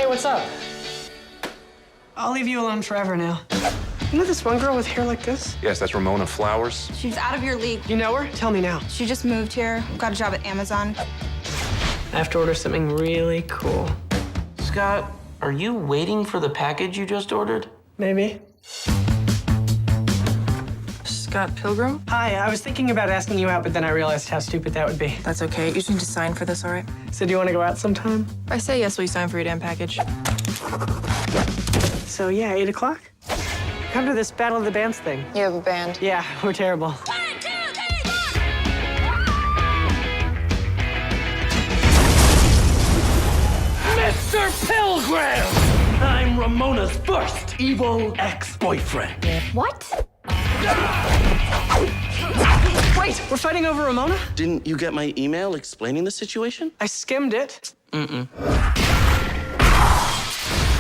Hey, what's up? I'll leave you alone forever now. You know this one girl with hair like this? Yes, that's Ramona Flowers. She's out of your league. You know her? Tell me now. She just moved here, got a job at Amazon. I have to order something really cool. Scott, are you waiting for the package you just ordered? Maybe. Scott Pilgrim? Hi, I was thinking about asking you out, but then I realized how stupid that would be. That's okay. You just need to sign for this, all right? So do you want to go out sometime? If I say yes, will you sign for your damn package? So yeah, 8 o'clock? Come to this Battle of the Bands thing. You have a band. Yeah, we're terrible. Mr. Pilgrim! I'm Ramona's first evil ex-boyfriend. What? Wait, we're fighting over Ramona? Didn't you get my email explaining the situation? I skimmed it.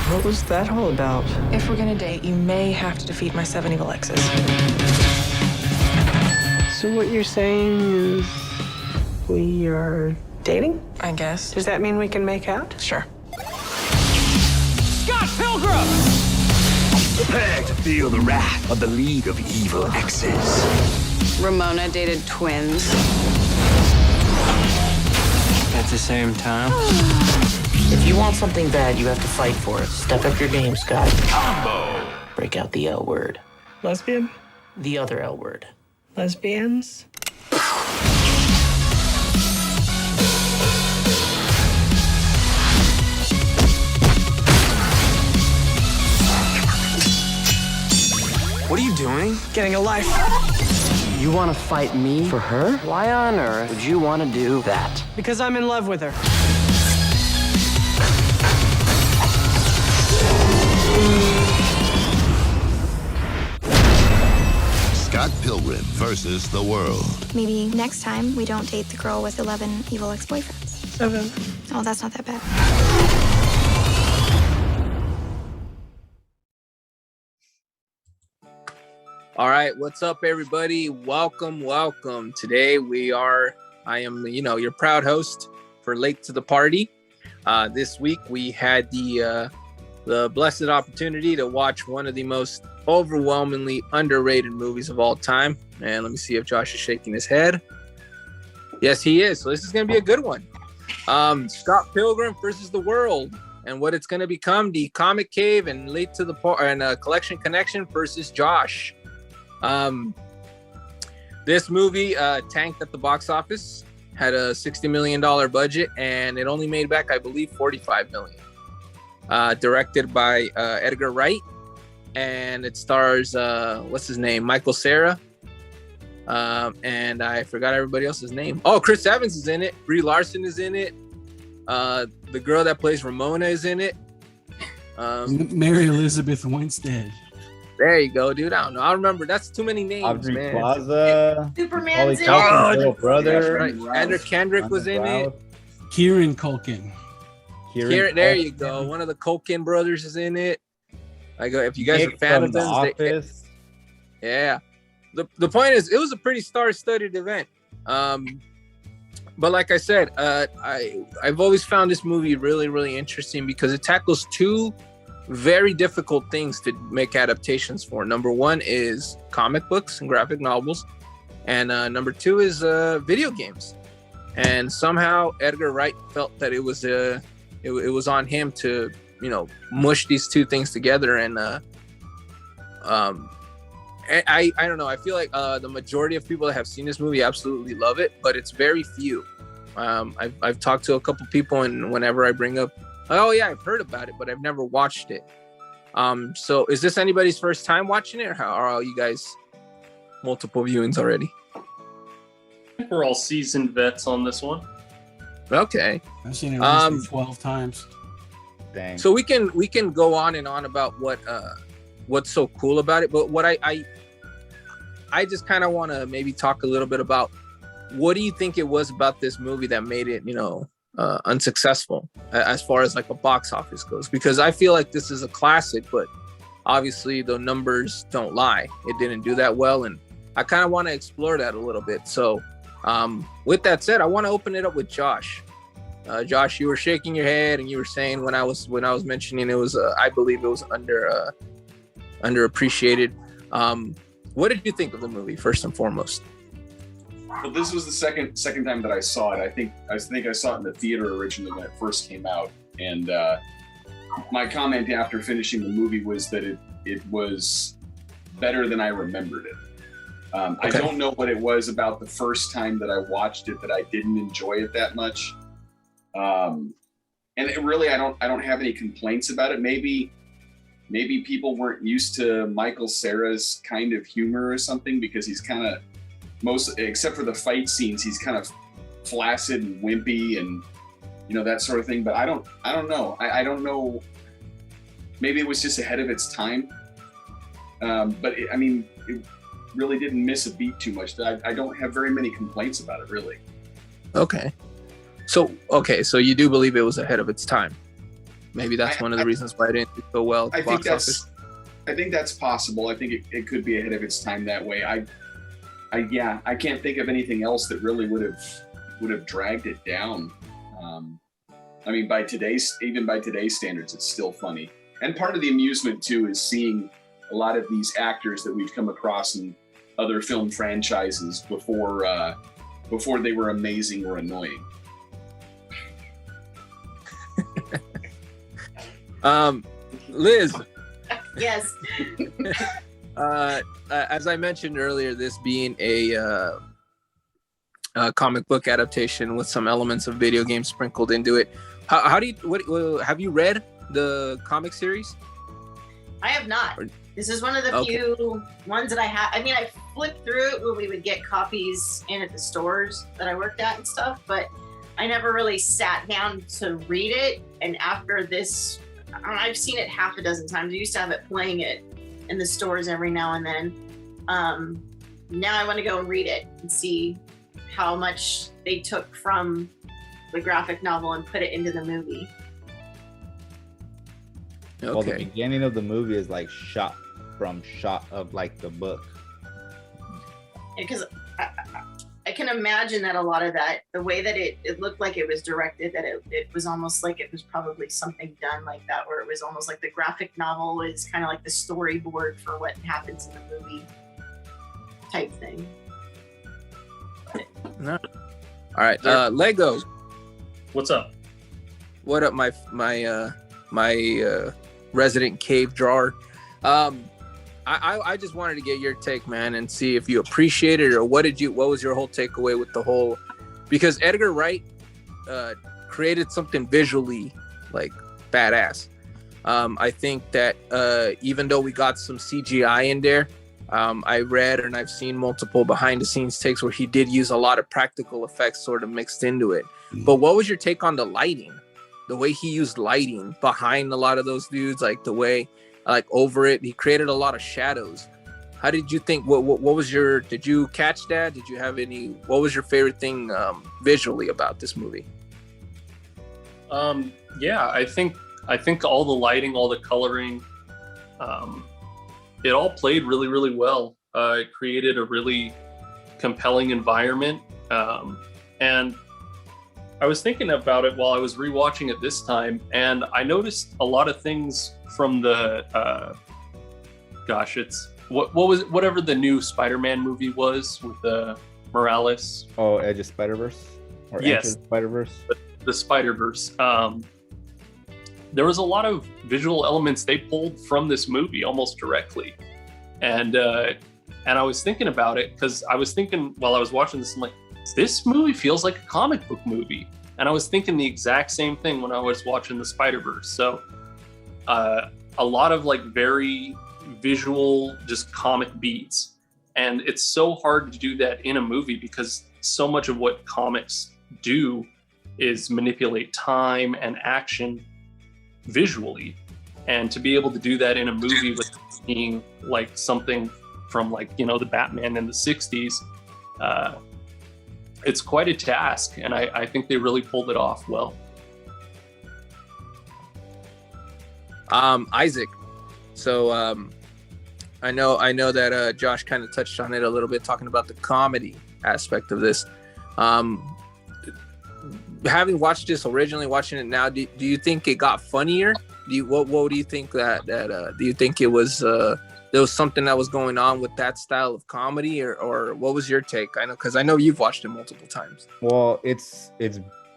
What was that all about? If we're gonna date, you may have to defeat my 7 evil exes. So what you're saying is we are dating? I guess. Does that mean we can make out? Sure. Scott Pilgrim! Prepare to feel the wrath of the League of Evil Exes. Ramona dated twins. At the same time? If you want something bad, you have to fight for it. Step up your game, Scott. Combo! Break out the L word. Lesbian? The other L word. Lesbians? What are you doing? Getting a life. You want to fight me for her? Why on earth would you want to do that? Because I'm in love with her. Scott Pilgrim versus the world. Maybe next time we don't date the girl with 11 evil ex-boyfriends. 7. Oh, that's not that bad. All right, what's up, everybody? Welcome. Today I am, your proud host for Late to the Party. This week we had the blessed opportunity to watch one of the most overwhelmingly underrated movies of all time. And let me see if Josh is shaking his head. Yes, he is. So this is going to be a good one. Scott Pilgrim versus the world, and what it's going to become: the Comic Cave and Late to the Party and Collection Connection versus Josh. This movie tanked at the box office, had a $60 million budget, and it only made back, I believe, $45 million. Directed by Edgar Wright, and it stars what's his name, Michael Cera, and I forgot everybody else's name. Oh, Chris Evans is in it. Brie Larson is in it. The girl that plays Ramona is in it. Mary Elizabeth Winstead. There you go, dude. I don't know. I remember. That's too many names, Aubrey man. Plaza. Superman's in Culkin's little brother. That's right. Andrew Kendrick was in it. Kieran Culkin. There you go. One of the Culkin brothers is in it. I go. If you guys Nick are fan from of The them, Office. yeah. The point is, it was a pretty star-studded event. But like I said, I've always found this movie really, really interesting because it tackles two very difficult things to make adaptations for. Number one is comic books and graphic novels, and number two is video games. And somehow Edgar Wright felt that it was on him to mush these two things together. And I don't know. I feel like the majority of people that have seen this movie absolutely love it, but it's very few. I've talked to a couple people, and whenever I bring up, oh yeah, I've heard about it, but I've never watched it. So is this anybody's first time watching it, or how are all you guys multiple viewings already? We're all seasoned vets on this one. Okay. I've seen it at least 12 times. Dang. So we can go on and on about what's so cool about it, but what I just kind of want to maybe talk a little bit about, what do you think it was about this movie that made it unsuccessful as far as like a box office goes? Because I feel like this is a classic, but obviously the numbers don't lie. It didn't do that well, and I kind of want to explore that a little bit. So with that said, I want to open it up with Josh. Josh, you were shaking your head and you were saying when I was mentioning it was I believe it was underappreciated. What did you think of the movie first and foremost? Well, this was the second time that I saw it. I think I saw it in the theater originally when it first came out, and my comment after finishing the movie was that it was better than I remembered it. Okay. I don't know what it was about the first time that I watched it that I didn't enjoy it that much. And it really, I don't have any complaints about it. Maybe people weren't used to Michael Cera's kind of humor or something, because he's kind of except for the fight scenes, he's kind of flaccid and wimpy and that sort of thing. But I don't know. I don't know. Maybe it was just ahead of its time. But it really didn't miss a beat too much. I don't have very many complaints about it, really. Okay. So you do believe it was ahead of its time. Maybe that's one of the reasons why it didn't do so well at the box office. I think that's possible. I think it could be ahead of its time that way. I can't think of anything else that really would have dragged it down. By today's standards, it's still funny. And part of the amusement too is seeing a lot of these actors that we've come across in other film franchises before they were amazing or annoying. Liz. Yes. As I mentioned earlier, this being a comic book adaptation with some elements of video games sprinkled into it, have you read the comic series? I have not. This is one of the few ones that I have. I flipped through it when we would get copies in at the stores that I worked at and stuff, but I never really sat down to read it. And after this, I've seen it half a dozen times. I used to have it playing it in the stores every now and then. Now I want to go and read it and see how much they took from the graphic novel and put it into the movie. Okay. Well, the beginning of the movie is like shot of like the book. Because I can imagine that a lot of that, the way that it looked like it was directed, that it was almost like it was probably something done like that, where it was almost like the graphic novel was kind of like the storyboard for what happens in the movie type thing. No. All right, Lego. What's up? What up, my resident cave drawer? I just wanted to get your take, man, and see if you appreciate it, or what was your whole takeaway with the whole, because Edgar Wright created something visually like badass. I think that even though we got some CGI in there, I read and I've seen multiple behind the scenes takes where he did use a lot of practical effects sort of mixed into it. But what was your take on the lighting? The way he used lighting behind a lot of those dudes, like the way, like over it, he created a lot of shadows. How did you think? What was your? Did you catch that? Did you have any? What was your favorite thing visually about this movie? Yeah, I think all the lighting, all the coloring, it all played really, really well. It created a really compelling environment, and I was thinking about it while I was rewatching it this time, and I noticed a lot of things from the it's whatever the new Spider-Man movie was with Morales. Oh, Edge of Spider-Verse? Or yes, Enter the Spider-Verse? The Spider-Verse. There was a lot of visual elements they pulled from this movie almost directly, and I was thinking about it because I was thinking while I was watching this, I'm like, this movie feels like a comic book movie. And I was thinking the exact same thing when I was watching the Spider-Verse. So a lot of like very visual, just comic beats. And it's so hard to do that in a movie because so much of what comics do is manipulate time and action visually. And to be able to do that in a movie with being like something from like, the Batman in the 60s, it's quite a task, and I think they really pulled it off well. Isaac, so I know that Josh kind of touched on it a little bit, talking about the comedy aspect of this. having watched this originally, watching it now, do you think it got funnier? What do you think that do you think it was there was something that was going on with that style of comedy, or what was your take? I know, because I know you've watched it multiple times. Well, it's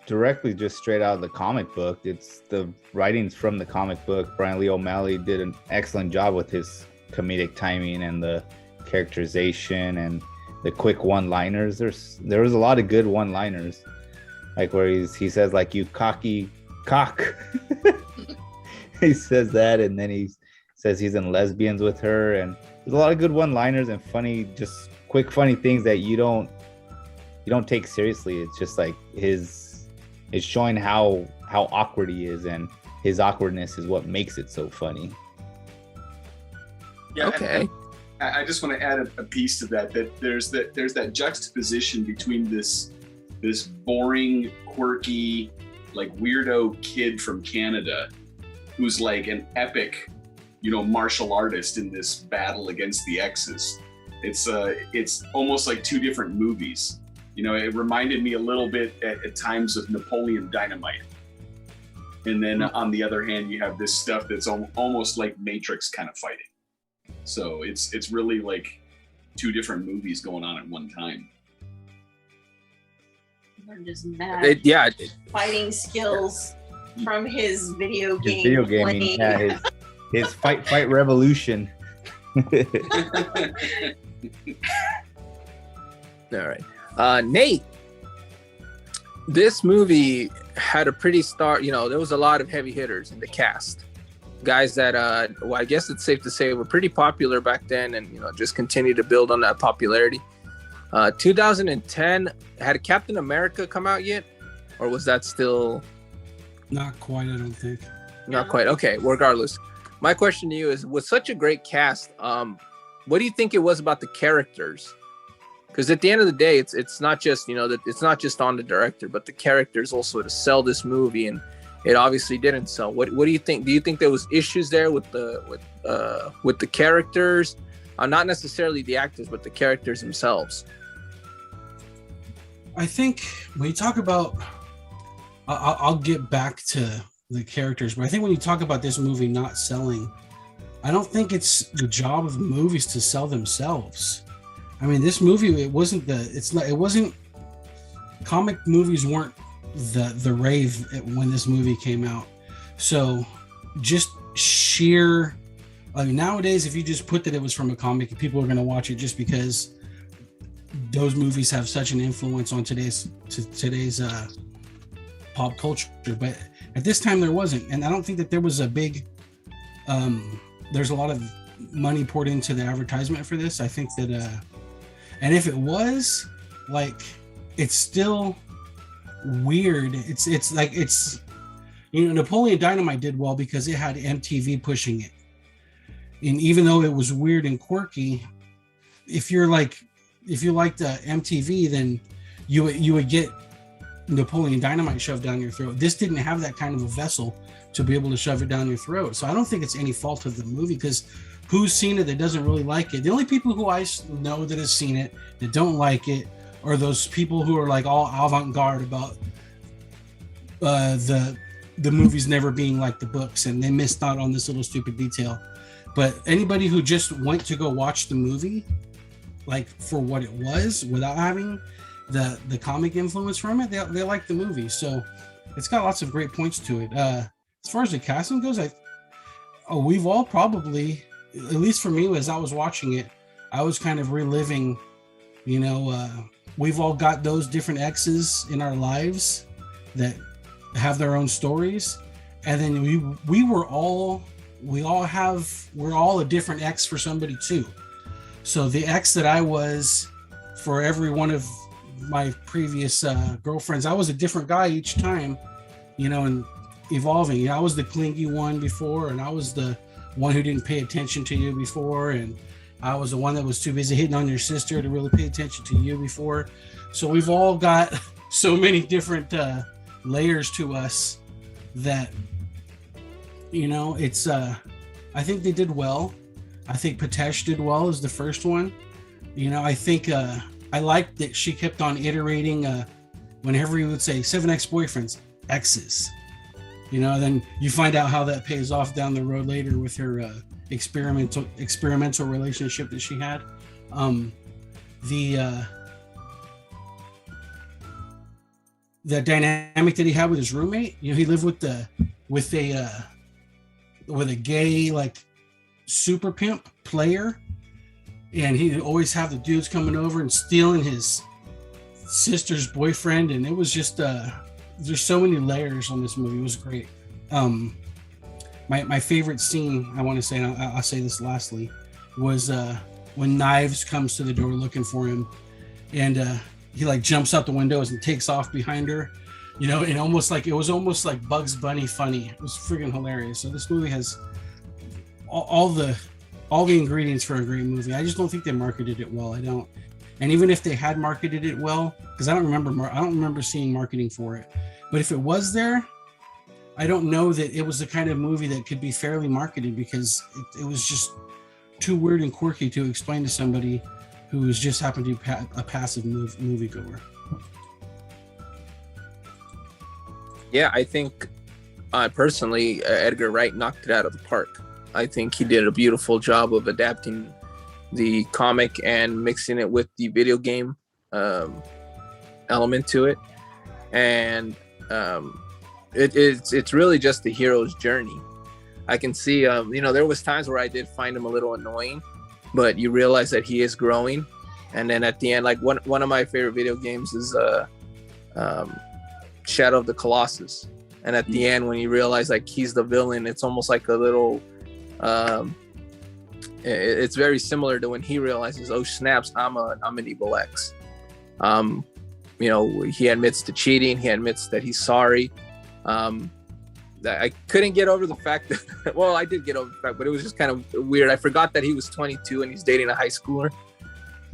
directly just straight out of the comic book. It's the writings from the comic book. Brian Lee O'Malley did an excellent job with his comedic timing and the characterization and the quick one-liners. There was a lot of good one-liners, like where he says like, "You cocky cock." He says that, and then he says he's in lesbians with her, and there's a lot of good one-liners and funny, just quick funny things that you don't take seriously. It's just like it's showing how awkward he is, and his awkwardness is what makes it so funny. Yeah. Okay. I just want to add a piece to that there's that juxtaposition between this boring, quirky, like weirdo kid from Canada who's like an epic, martial artist in this battle against the X's. It's almost like two different movies. It reminded me a little bit at times of Napoleon Dynamite. And then on the other hand, you have this stuff that's almost like Matrix kind of fighting. So it's really like two different movies going on at one time. They're just mad. Yeah. Fighting skills from his video game. His video gaming, yeah, his fight revolution. All right. Nate, this movie had a pretty start, there was a lot of heavy hitters in the cast. Guys that, I guess it's safe to say were pretty popular back then and, just continue to build on that popularity. 2010, had Captain America come out yet? Or was that still... Not quite, I don't think. Not quite. Okay, regardless. My question to you is, with such a great cast, what do you think it was about the characters? Because at the end of the day, it's not just, that it's not just on the director, but the characters also to sell this movie, and it obviously didn't sell. What do you think? Do you think there was issues there with the characters? Not necessarily the actors, but the characters themselves. I think when you talk about, I'll get back to the characters, but I think when you talk about this movie not selling, I don't think it's the job of movies to sell themselves. I mean, this movie, it wasn't comic movies weren't the rave when this movie came out. So just sheer, nowadays, if you just put that it was from a comic, people are going to watch it just because those movies have such an influence on today's pop culture. But at this time there wasn't, and I don't think that there was a big there's a lot of money poured into the advertisement for this. I think that and if it was, like, it's still weird. It's like, Napoleon Dynamite did well because it had MTV pushing it, and even though it was weird and quirky, if you liked MTV, then you would get Napoleon Dynamite shoved down your throat. This didn't have that kind of a vessel to be able to shove it down your throat. So I don't think it's any fault of the movie, because who's seen it that doesn't really like it? The only people who I know that has seen it that don't like it are those people who are like all avant-garde about the movies never being like the books, and they missed out on this little stupid detail. But anybody who just went to go watch the movie, like, for what it was, without having the comic influence from it, they like the movie. So it's got lots of great points to it. As far as the casting goes, we've all probably, at least for me, as I was watching it, I was kind of reliving, we've all got those different exes in our lives that have their own stories. And then we're all a different ex for somebody too. So the ex that I was for every one of my previous girlfriends, I was a different guy each time, and evolving. I was the clingy one before, and I was the one who didn't pay attention to you before, and I was the one that was too busy hitting on your sister to really pay attention to you before. So we've all got so many different layers to us that, it's I think they did well. I think Patesh did well as the first one. I think I liked that she kept on iterating whenever he would say 7 ex-boyfriends, exes. You know, then you find out how that pays off down the road later with her experimental relationship that she had. The dynamic that he had with his roommate, you know, he lived with a gay like super pimp player, and he'd always have the dudes coming over and stealing his sister's boyfriend, and it was just there's so many layers on this movie. It was great. My favorite scene, I want to say, and I'll say this lastly, was when Knives comes to the door looking for him, and he like jumps out the windows and takes off behind her, you know, and it was almost like Bugs Bunny funny. It was friggin' hilarious. So this movie has all the ingredients for a great movie. I just don't think they marketed it well. I don't. And even if they had marketed it well, because I don't remember seeing marketing for it. But if it was there, I don't know that it was the kind of movie that could be fairly marketed, because it was just too weird and quirky to explain to somebody who was just happened to be a passive moviegoer. Yeah, I think personally, Edgar Wright knocked it out of the park. I think he did a beautiful job of adapting the comic and mixing it with the video game element to it, and it's really just the hero's journey. I can see, you know, there was times where I did find him a little annoying, but you realize that he is growing. And then at the end, like one of my favorite video games is Shadow of the Colossus. And at the end, when you realize like he's the villain, it's almost like a little, it's very similar to when he realizes, oh snaps, I'm an evil ex. You know, he admits to cheating. He admits that he's sorry. I couldn't get over the fact that, well, I did get over the fact, but it was just kind of weird. I forgot that he was 22 and he's dating a high schooler.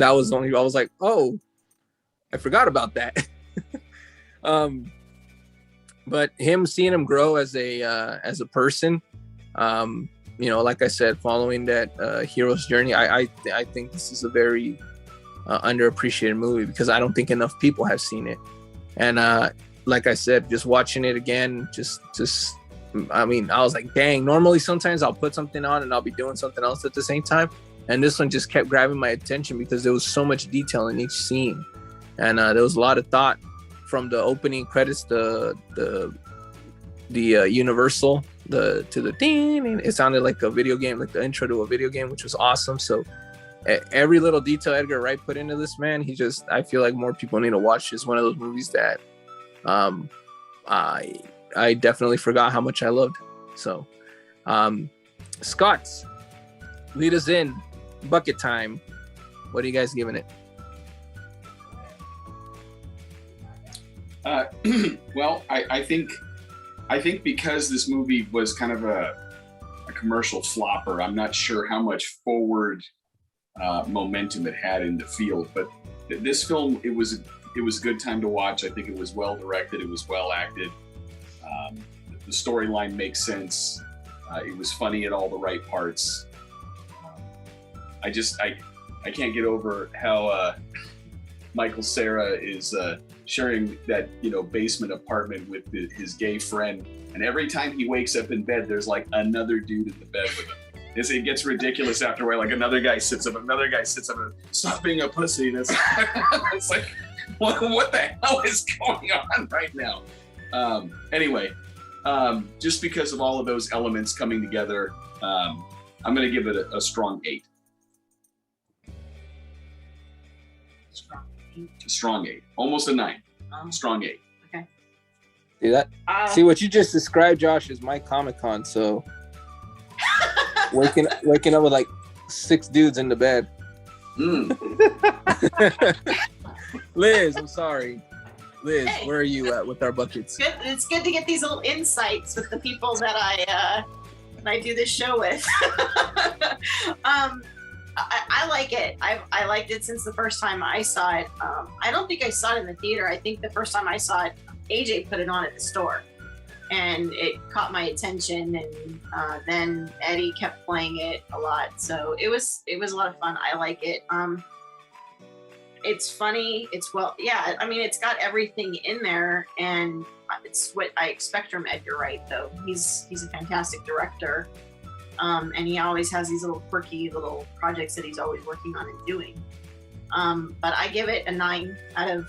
I was like, oh, I forgot about that. But seeing him grow as a person, you know, like I said, following that hero's journey, I think this is a very underappreciated movie, because I don't think enough people have seen it. And like I said, just watching it again, I mean, I was like, dang, normally sometimes I'll put something on and I'll be doing something else at the same time. And this one just kept grabbing my attention because there was so much detail in each scene. And there was a lot of thought from the opening credits, the Universal, to the ding. It sounded like a video game, like the intro to a video game, which was awesome. So every little detail Edgar Wright put into this, man, I feel like more people need to watch. It's one of those movies that I definitely forgot how much I loved. So, Scott, lead us in. Bucket time. What are you guys giving it? Well, I think because this movie was kind of a commercial flopper, I'm not sure how much forward momentum it had in the field. But this film, it was a good time to watch. I think it was well directed. It was well acted. The storyline makes sense. It was funny at all the right parts. I can't get over how Michael Cera is sharing that, you know, basement apartment with his gay friend, and every time he wakes up in bed, there's like another dude in the bed with him. It gets ridiculous after a while. Like another guy sits up, and stop being a pussy. And it's like, what the hell is going on right now? Anyway, just because of all of those elements coming together, I'm going to give it a strong 8. Strong 8. Almost a 9. Strong 8. Okay. See that? See what you just described, Josh, is my Comic-Con. So waking up with like 6 dudes in the bed. Liz, I'm sorry. Liz, hey, where are you at with our buckets? It's good to get these little insights with the people that I do this show with. I like it. I liked it since the first time I saw it. I don't think I saw it in the theater. I think the first time I saw it, AJ put it on at the store, and it caught my attention. And then Eddie kept playing it a lot, so it was a lot of fun. I like it. It's funny. It's I mean, it's got everything in there, and it's what I expect from Edgar Wright. Though he's a fantastic director, and he always has these little quirky little projects that he's always working on and doing. But I give it a 9 out of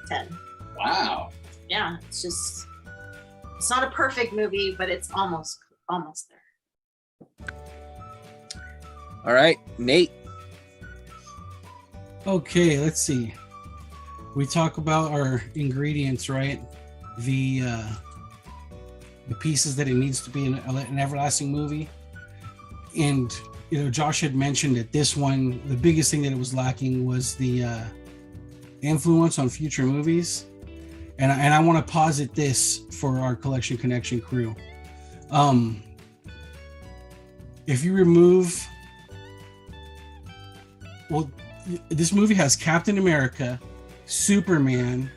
10. Wow. Yeah, it's not a perfect movie, but it's almost there. All right, Nate. Okay, let's see. We talk about our ingredients, right? The pieces that it needs to be in an everlasting movie. And Josh had mentioned that this one, the biggest thing that it was lacking was the influence on future movies. And I want to posit this for our Collection Connection crew. If you remove, this movie has Captain America, Superman,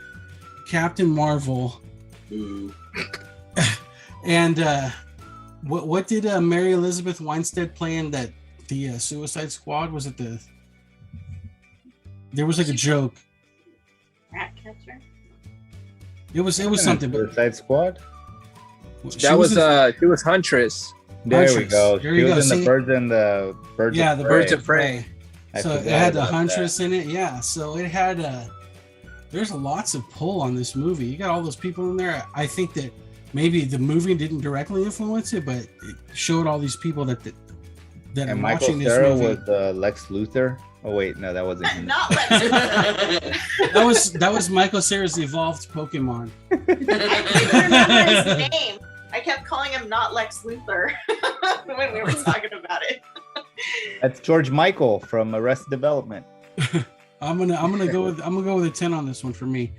Captain Marvel, and what did Mary Elizabeth Winstead play in the Suicide Squad? Was it there was like a joke. Ratcatcher? It was something. Suicide Squad? She was Huntress. There we go. She was in the Birds and the Birds. Yeah, of the Prey. Birds of Prey. So it had the Huntress in it. Yeah. So it had there's lots of pull on this movie. You got all those people in there. I think that maybe the movie didn't directly influence it, but it showed all these people that and are Michael watching this Cera movie. was Lex Luthor. Oh wait, no, that wasn't him. Not Lex Luthor. that was Michael Cera's evolved Pokemon. I couldn't remember his name. I kept calling him not Lex Luthor when we were talking about it. That's George Michael from Arrested Development. I'm gonna go with a 10 on this one for me.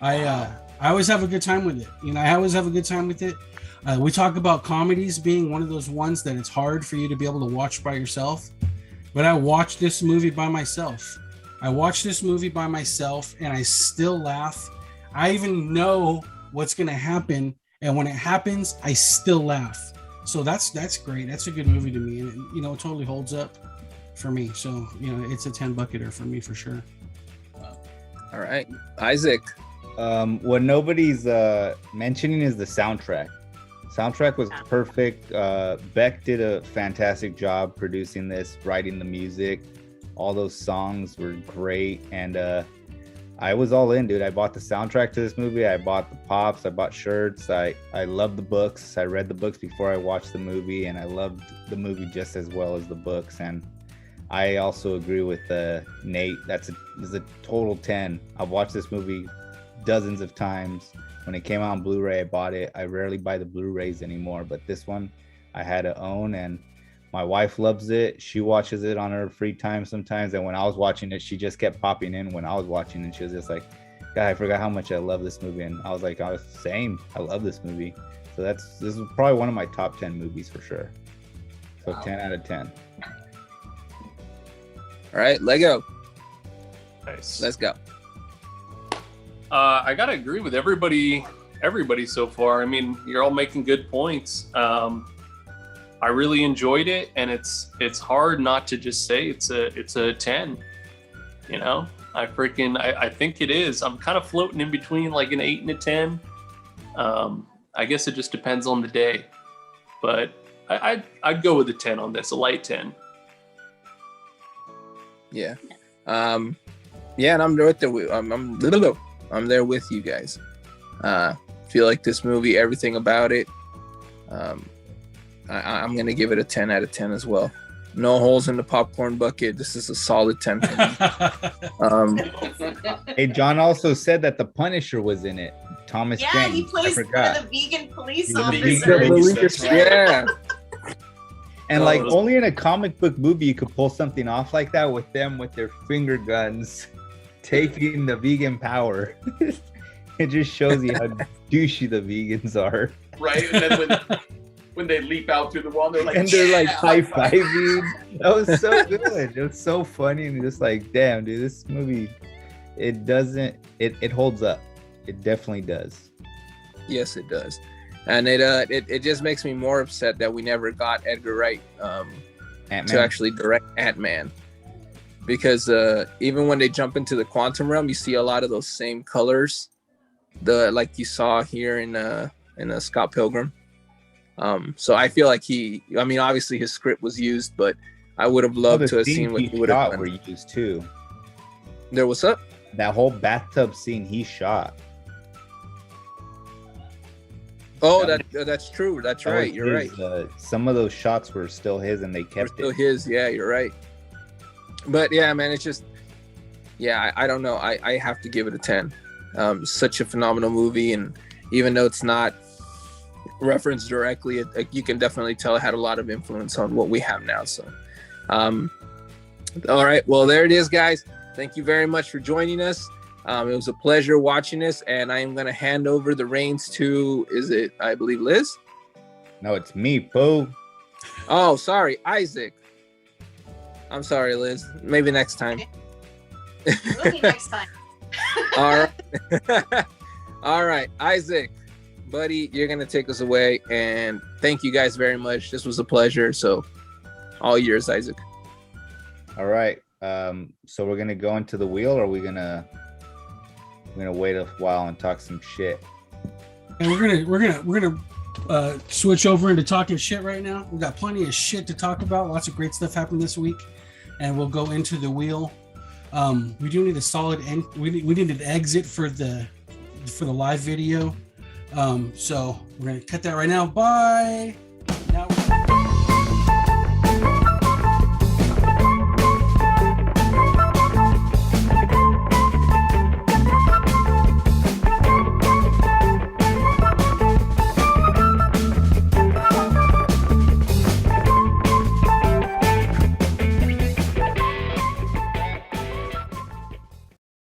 I always have a good time with it. I always have a good time with it. We talk about comedies being one of those ones that it's hard for you to be able to watch by yourself. But I watched this movie by myself. and I still laugh. I even know what's gonna happen, and when it happens, I still laugh. So that's great. That's a good movie to me, and it totally holds up for me. So it's a 10 bucketer for me for sure. All right, Isaac. What nobody's mentioning is the soundtrack. Soundtrack was perfect. Beck did a fantastic job producing this, writing the music. All those songs were great, and I was all in, dude. I bought the soundtrack to this movie. I bought the pops. I bought shirts. I love the books. I read the books before I watched the movie, and I loved the movie just as well as the books. And I also agree with Nate. This is a total 10. I've watched this movie dozens of times. When it came out on Blu-ray, I bought it. I rarely buy the Blu-rays anymore, but this one I had to own, and my wife loves it. She watches it on her free time sometimes, and when I was watching it, she just kept popping in when I was watching it. She was just like, God, I forgot how much I love this movie. And I was like, same. I love this movie. So this is probably one of my top 10 movies for sure. So wow. 10 out of 10. All right, Lego. Nice. Let's go. I gotta agree with everybody so far. I mean, you're all making good points. I really enjoyed it, and it's hard not to just say it's a 10. I think it is. I'm kind of floating in between like an 8 and a 10. I guess it just depends on the day, but I'd go with a 10 on this, a light 10. Yeah. And I'm right there. I'm there with you guys. Feel like this movie, everything about it. I'm gonna give it a 10 out of 10 as well. No holes in the popcorn bucket. This is a solid 10 for me. Hey, John also said that the Punisher was in it. Thomas Jane. Yeah, he plays one of the vegan police officers. Yeah. And only in a comic book movie you could pull something off like that with them with their finger guns taking the vegan power. It just shows you how douchey the vegans are. Right, and then when they leap out through the wall, they're like high-fiving. That was so good. It was so funny, and just like, damn, dude, this movie, it holds up. It definitely does. Yes, it does. And it just makes me more upset that we never got Edgar Wright to actually direct Ant-Man. because even when they jump into the quantum realm, you see a lot of those same colors, like you saw here in Scott Pilgrim. So I feel like obviously his script was used, but I would have loved to have seen what he would have done. Were used too. There, what's up? That whole bathtub scene he shot. Oh, that's true. That's right. You're right. Some of those shots were still his, and they kept still his. Yeah, you're right. But yeah, man, it's just, yeah, I don't know. I have to give it a 10. Such a phenomenal movie, and even though it's not referenced directly, you can definitely tell it had a lot of influence on what we have now. So, all right, well, there it is, guys. Thank you very much for joining us. It was a pleasure watching this, and I am going to hand over the reins to, I believe, Liz? No, it's me, Pooh. Oh, sorry, Isaac. I'm sorry, Liz. Maybe next time. Maybe next time. All right. All right, Isaac, buddy, you're going to take us away, and thank you guys very much. This was a pleasure, so all yours, Isaac. All right. So we're gonna go into the wheel, or we're gonna wait a while and talk some shit. And we're gonna switch over into talking shit right now. We've got plenty of shit to talk about. Lots of great stuff happened this week, and we'll go into the wheel. We do need a solid end. We need an exit for the live video. So we're gonna cut that right now. Bye.